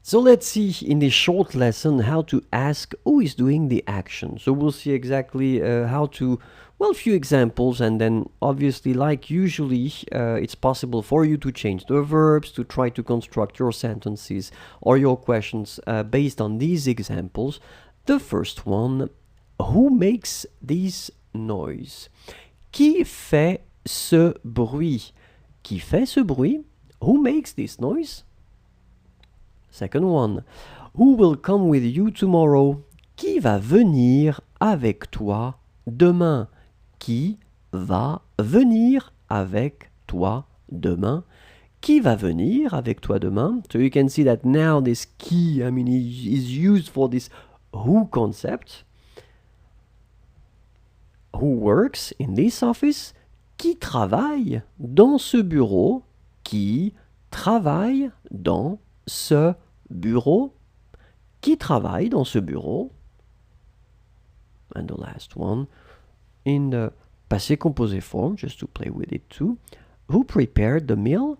So let's see in this short lesson how to ask who is doing the action. So we'll see exactly how to, well, a few examples, and then obviously, like usually, it's possible for you to change the verbs, to try to construct your sentences or your questions based on these examples. The first one, who makes this noise? Qui fait ce bruit? Qui fait ce bruit? Who makes this noise? Second one, who will come with you tomorrow? Qui va venir avec toi demain? Qui va venir avec toi demain? Qui va venir avec toi demain? So you can see that now this qui, is used for this who concept. Who works in this office? Qui travaille dans ce bureau? Qui travaille dans ce bureau? Qui travaille dans ce bureau? And the last one, in the passé composé form, just to play with it too. Who prepared the meal?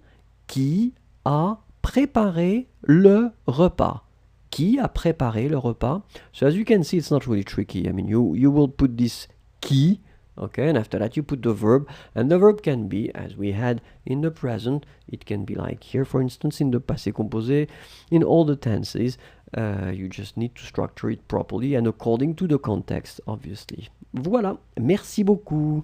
Qui a préparé le repas? Qui a préparé le repas? So as you can see, it's not really tricky. You will put this qui, okay, and after that you put the verb, and the verb can be, as we had in the present, it can be like here, for instance, in the passé composé, in all the tenses. You just need to structure it properly and according to the context, obviously. Voilà, merci beaucoup.